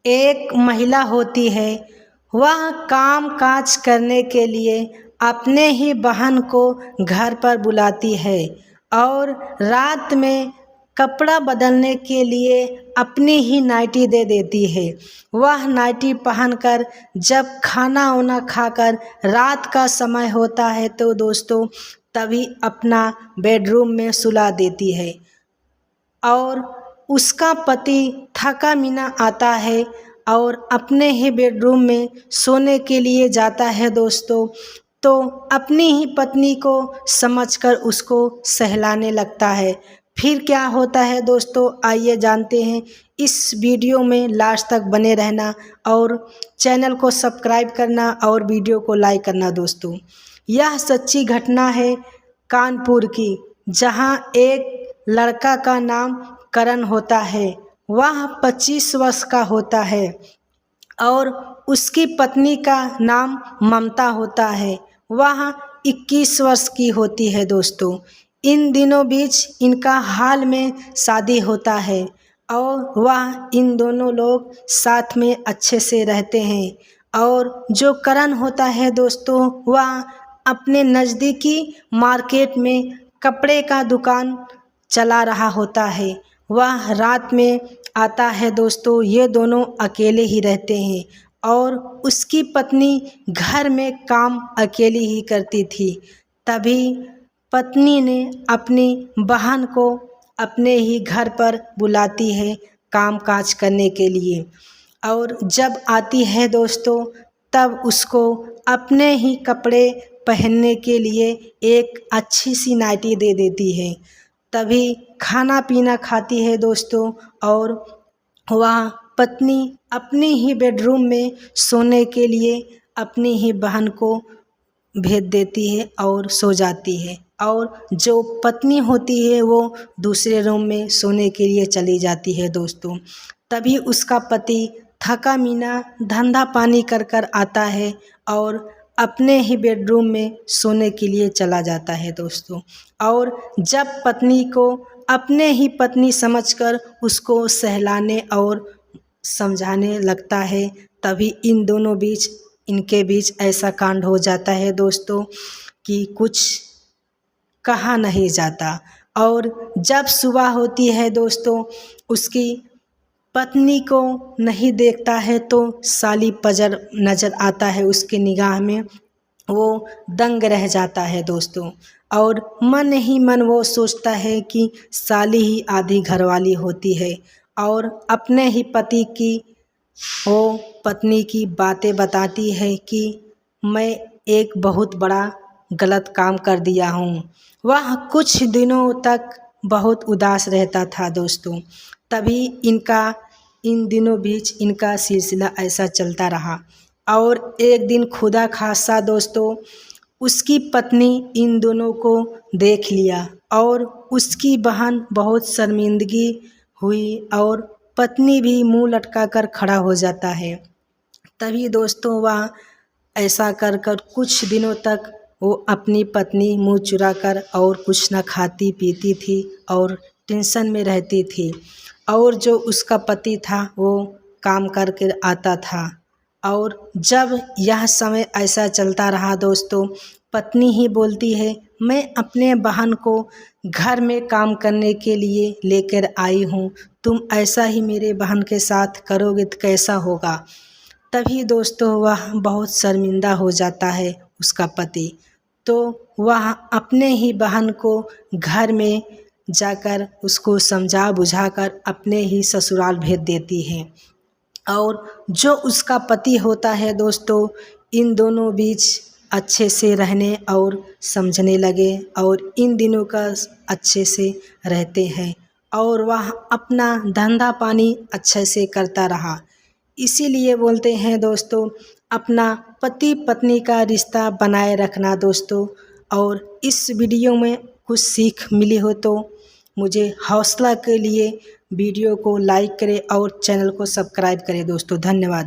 एक महिला होती है, वह काम काज करने के लिए अपने ही बहन को घर पर बुलाती है और रात में कपड़ा बदलने के लिए अपनी ही नाइटी दे देती है। वह नाइटी पहनकर जब खाना वाना खाकर रात का समय होता है तो दोस्तों तभी अपना बेडरूम में सुला देती है और उसका पति थका मीना आता है और अपने ही बेडरूम में सोने के लिए जाता है दोस्तों, तो अपनी ही पत्नी को समझकर उसको सहलाने लगता है। फिर क्या होता है दोस्तों, आइए जानते हैं। इस वीडियो में लास्ट तक बने रहना और चैनल को सब्सक्राइब करना और वीडियो को लाइक करना दोस्तों। यह सच्ची घटना है कानपुर की, जहां एक लड़का का नाम करण होता है। वह 25 वर्ष का होता है और उसकी पत्नी का नाम ममता होता है। वह 21 वर्ष की होती है दोस्तों। इन दिनों बीच इनका हाल में शादी होता है और वह इन दोनों लोग साथ में अच्छे से रहते हैं। और जो करण होता है दोस्तों, वह अपने नज़दीकी मार्केट में कपड़े का दुकान चला रहा होता है। वह रात में आता है दोस्तों। ये दोनों अकेले ही रहते हैं और उसकी पत्नी घर में काम अकेली ही करती थी। तभी पत्नी ने अपनी बहन को अपने ही घर पर बुलाती है काम काज करने के लिए और जब आती है दोस्तों तब उसको अपने ही कपड़े पहनने के लिए एक अच्छी सी नाइटी दे देती है। तभी खाना पीना खाती है दोस्तों और वह पत्नी अपनी ही बेडरूम में सोने के लिए अपनी ही बहन को भेज देती है और सो जाती है और जो पत्नी होती है वो दूसरे रूम में सोने के लिए चली जाती है दोस्तों। तभी उसका पति थका मीना धंधा पानी कर कर आता है और अपने ही बेडरूम में सोने के लिए चला जाता है दोस्तों। और जब पत्नी को अपने ही पत्नी समझकर उसको सहलाने और समझाने लगता है, तभी इनके बीच ऐसा कांड हो जाता है दोस्तों कि कुछ कहा नहीं जाता। और जब सुबह होती है दोस्तों, उसकी पत्नी को नहीं देखता है तो साली पजर नज़र आता है उसके निगाह में। वो दंग रह जाता है दोस्तों और मन ही मन वो सोचता है कि साली ही आधी घरवाली होती है और अपने ही पति की वो पत्नी की बातें बताती है कि मैं एक बहुत बड़ा गलत काम कर दिया हूँ। वह कुछ दिनों तक बहुत उदास रहता था दोस्तों। तभी इन दिनों बीच इनका सिलसिला ऐसा चलता रहा और एक दिन खुदा खासा दोस्तों उसकी पत्नी इन दोनों को देख लिया और उसकी बहन बहुत शर्मिंदगी हुई और पत्नी भी मुंह लटका कर खड़ा हो जाता है। तभी दोस्तों वह ऐसा कर कर कुछ दिनों तक वो अपनी पत्नी मुंह चुरा कर और कुछ न खाती पीती थी और टेंशन में रहती थी। और जो उसका पति था वो काम करके आता था और जब यह समय ऐसा चलता रहा दोस्तों, पत्नी ही बोलती है, मैं अपने बहन को घर में काम करने के लिए लेकर आई हूँ, तुम ऐसा ही मेरे बहन के साथ करोगे तो कैसा होगा। तभी दोस्तों वह बहुत शर्मिंदा हो जाता है उसका पति, तो वह अपने ही बहन को घर में जाकर उसको समझा बुझाकर अपने ही ससुराल भेज देती है। और जो उसका पति होता है दोस्तों, इन दोनों बीच अच्छे से रहने और समझने लगे और इन दिनों का अच्छे से रहते हैं और वह अपना धंधा पानी अच्छे से करता रहा। इसीलिए बोलते हैं दोस्तों, अपना पति पत्नी का रिश्ता बनाए रखना दोस्तों। और इस वीडियो में कुछ सीख मिली हो तो मुझे हौसला के लिए वीडियो को लाइक करें और चैनल को सब्सक्राइब करें दोस्तों। धन्यवाद।